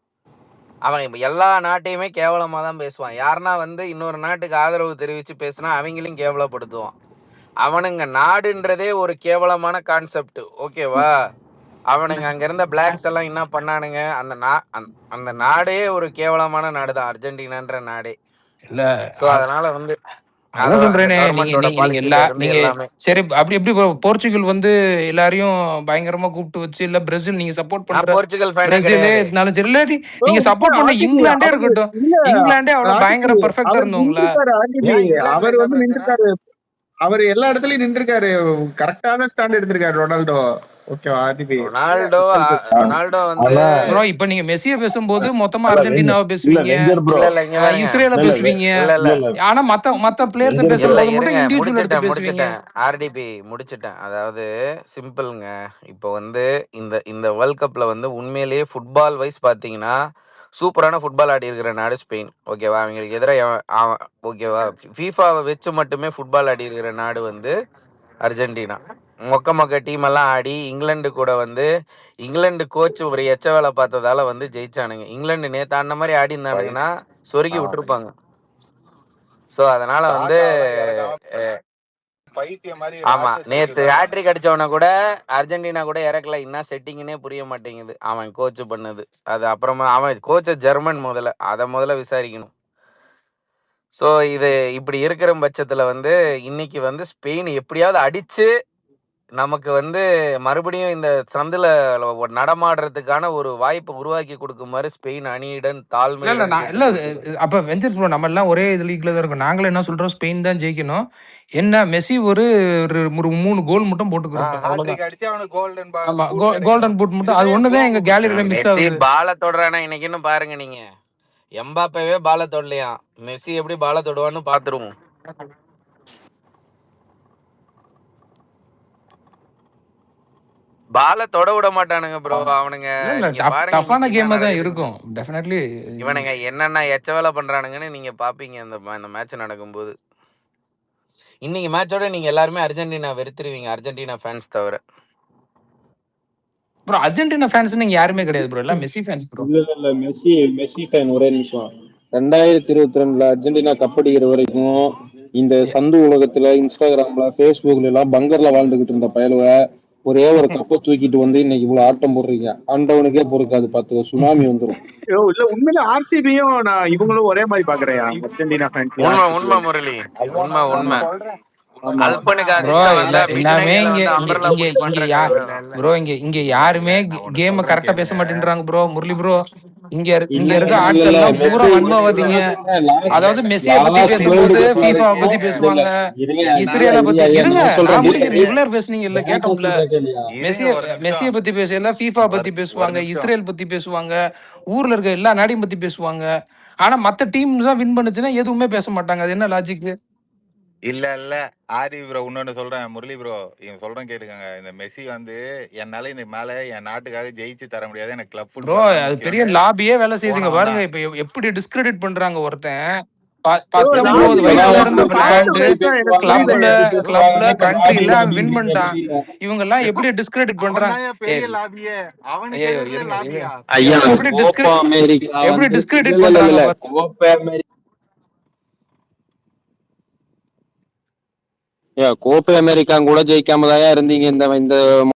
அவன் எல்லா நாட்டையுமே கேவலமா தான் பேசுவான். யாருன்னா வந்து இன்னொரு நாட்டுக்கு ஆதரவு தெரிவிச்சு பேசினா அவங்களையும் கேவலப்படுத்துவான். அவனுங்க நாடுன்றதே ஒரு கேவலமான கான்செப்ட். ஓகேவா? அவனுங்க அங்க இருந்த பிளாக்ஸ் எல்லாம் என்ன பண்ணானுங்க, அந்த நாடே ஒரு கேவலமான நாடுதான் அர்ஜென்டினான்ற நாடே. இல்ல அதனால வந்து அதான் சொல்றேனே, நீங்க சரி அப்படி எப்படி போர்ச்சுகல் வந்து எல்லாரையும் பயங்கரமா கூப்பிட்டு வச்சு, இல்ல பிரேசில் நீங்க சப்போர்ட் பண்ற பிரேசிலே இருந்தாலும் சரி, இல்லாட்டி நீங்க சப்போர்ட் பண்ண இங்கிலாண்டே இருக்கட்டும், இங்கிலாண்டே அவ்வளவு பயங்கர பெர்ஃபெக்ட்டா இருந்தவங்களா? அவர் வந்து நின்றுட்டாரு. அவர் எல்லா இடத்துலயும் நின்றுருக்காரு. கரெக்டான ஸ்டாண்ட் எடுத்திருக்காரு ரொனால்டோ. ஓகேவா ஆர்டிபி ரொனால்டோ ரொனால்டோ வந்து ஆனா ப்ரோ இப்ப நீங்க மெஸ்ஸியை பேசும்போது மொத்தமா இல்ல அர்ஜென்டினாவை இல்ல பேசுவீங்க, வெஞ்சர் ப்ரோ இல்ல இல்ல இங்க பாருங்க இஸ்ரேலை இல்ல பேசுவீங்க. இல்ல இல்ல இல்ல ஆனா மத்த பிளேயர்ஸை வெஞ்சர் இல்ல பேசும்போது மட்டும் இருங்க இண்டிவிஜுவல் எடுத்து பேசுவீங்க. முடிச்சிட்டேன் ஆர்டிபி முடிச்சிட்டேன். அதாவது சிம்பிள்ங்க. இப்போ வந்து இந்த இந்த வேர்ல்ட் கப்ல வந்து உண்மையிலேயே ஃபுட்பால் வைஸ் பாத்தீங்கன்னா சூப்பரான ஃபுட்பால் ஆடி இருக்கிற நாடு ஸ்பெயின். ஓகேவா? அவங்களுக்கு எதிராக ஓகேவா? ஃபீஃபாவை வச்சு மட்டுமே ஃபுட்பால் ஆடி இருக்கிற நாடு வந்து அர்ஜென்டினா. மொக்க டீம் எல்லாம் ஆடி இங்கிலாந்து கூட வந்து இங்கிலாந்து கோச் ஒரு எச்ச வேலை பார்த்ததால வந்து ஜெயிச்சானுங்க. இங்கிலாந்து நேத்து அந்த மாதிரி ஆடி இருந்தானுங்கன்னா சொருகி விட்டுருப்பாங்க. சோ அதனால வந்து பைத்திய மாதிரி ஆமா நேத்து ஹேட்ரிக் அடிச்சவன கூட அர்ஜென்டினா கூட இறக்கல. என்ன செட்டிங்னே புரிய மாட்டேங்குது அவன் கோச் பண்ணது. அது அப்புறமா அவன் கோச்ச ஜெர்மன் முதல்ல விசாரிக்கணும். ஸோ இது இப்படி இருக்கிற பட்சத்துல வந்து இன்னைக்கு வந்து ஸ்பெயின் எப்படியாவது அடிச்சு நமக்கு வந்து மறுபடியும் இந்த சந்துல நடமாடுறதுக்கான ஒரு வாய்ப்பை உருவாக்கி கொடுக்குமாறு ஸ்பெயின் அணியிடம் இல்ல தாழ்மையுடன் இல்ல கேட்டுக்கொள்கிறேன். அப்ப வெஞ்சர்ஸ் ப்ரோ நம்ம எல்லாம் ஒரே இது லீக்ல தான் இருக்கோம். நாங்களும் என்ன சொல்றோம், ஸ்பெயின் தான் ஜெயிக்கணும். என்ன மெஸ்ஸி ஒரு ஒரு 3 கோல் மட்டும் போட்டுக்கிறோம் அவ்வளவுதான். ஹாட்ரிக் அடிச்சு அவனுக்கு கோல்டன் ஆமா பூட் கிடைக்கும். கோல்டன் பூட் மட்டும். அது இதுவே ஒண்ணுதான் எங்க கோகு கேலரியில மிஸ் மெஸ்ஸி ஆகுது. பால தொடுறானா இன்னைக்குன்னு பாருங்க. நீங்க எம்பாப்பவே பால தொடலையா, மெஸ்ஸி எப்படி பால தொடுவான்னு பாத்துருவோம். பால தொட விட மாட்டானுங்க ப்ரோ அவனுங்க. இல்ல நீங்க பாருங்க டஃப்பான இன்னைக்கு என்ன கேமா தான் நடக்குதுன்னு. இருக்கும் டெஃபினெட்லி. இவனுங்க என்னென்ன எச்ச வேலை பண்றானுங்கன்னு நீங்க பாப்பீங்க இந்த மேட்ச் நடக்கும்போது. இன்னைக்கு மேட்சோட நீங்க எல்லாருமே அர்ஜென்டினா வெறுத்துருவீங்க, அர்ஜென்டினா ஃபேன்ஸ் தவிர. ப்ரோ அர்ஜென்டினா ஃபேன்ஸ் நீங்க யாருமே கிடையாது ப்ரோ, எல்லாம் மெஸ்ஸி ஃபேன்ஸ் ப்ரோ. இல்ல மெஸ்ஸி ஃபேன். ஒரே நிமிஷம். 2022 அர்ஜென்டினா கப்படிக்கிற வரைக்கும் இந்த சந்து உலகத்துல இன்ஸ்டாகிராம்ல பேஸ்புக்ல எல்லாம் பங்கர்ல வாழ்ந்துகிட்டு இருந்த பயலுவ ஒரே ஒரு கப்பை தூக்கிட்டு வந்து இன்னைக்கு இவ்வளவு ஆட்டம் போடுறீங்க. ஆண்டவனுக்கே பொறுக்காது. பார்த்து சுனாமி வந்துடும். இல்ல உண்மையில ஆர்சிபியும் நான் இவங்களும் ஒரே மாதிரி பாக்குறேன். அர்ஜென்டினா உண்மை முரளி, உண்மை. அல்பனுக்கு ப்ரோ அதிர்ஷ்டம் வந்தா பிக் எல்லாமே நைட்ல இங்க வந்து இங்க அம்பர்லா இங்க புடி இங்க பண்றாங்க. ப்ரோ இங்க யாருமே கேம் கரெக்டா பேச மாட்டேன்றாங்க ப்ரோ. முரளி ப்ரோ இங்க இருக்க ஆட்கள் எல்லாம் பூரா வன்மவாதிங்க. அதாவது மெஸ்ஸியை பத்தி பேசும்போது ஃபீஃபாவை பத்தி பேசுவாங்க, இஸ்ரேலை பத்தி. இருங்க நான் முடிக்கிறேன். இவ்வளவு பேசுனீங்க இல்ல, கேட்டோம்ல. மெஸ்ஸியை பத்தி பேசல, ஃபீஃபா பத்தி பேசுவாங்க, இஸ்ரேல் பத்தி பேசுவாங்க, ஊர்ல இருக்க எல்லா நாடையும் பத்தி பேசுவாங்க. ஆனா மத்த டீம் தான் வின் பண்ணுச்சுன்னா எதுவுமே பேச மாட்டாங்க. அது என்ன லாஜிக்? இல்ல ஆரி ப்ரோ இன்னொன்னு சொல்றேன். முரளி ப்ரோ இவன் சொல்றேன் கேட்டுக்கங்க. இந்த மெஸ்ஸி வந்து என்னால இந்த மேல என் நாட்டுக்காக ஜெயிச்சு தர முடியாது, எனக்கு கிளப் ப்ரோ ஃபுட்பால் அது பெரிய முக்கியம் லாபியே வேலை செய்யுதுங்க போனவன் பாருங்க. தான். இப்ப எப்படி டிஸ்கிரெடிட் பண்றாங்க ஒருத்தன். 19 வயசுல இருந்த பிளான்டு கிளப்ல கண்ட்ரில வின் பண்ணிட்டான். இவங்க எல்லாம் எப்படி டிஸ்கிரெடிட் அவன் பண்றாங்க? தான் பெரிய லாபியே, அவனுக்கு ஐயோ எதிர்த்து இருங்க லாபியா ஐயா எப்படி கோப்பா அமெரிக்கா எப்படி வந்து டிஸ்கிரெடிட் பண்றாங்க பாருங்க. கோப்பா அமெரிக்கா கோப்பை அமெரிக்கா கூட ஜெயிக்காம தான் இருந்தீங்க இந்த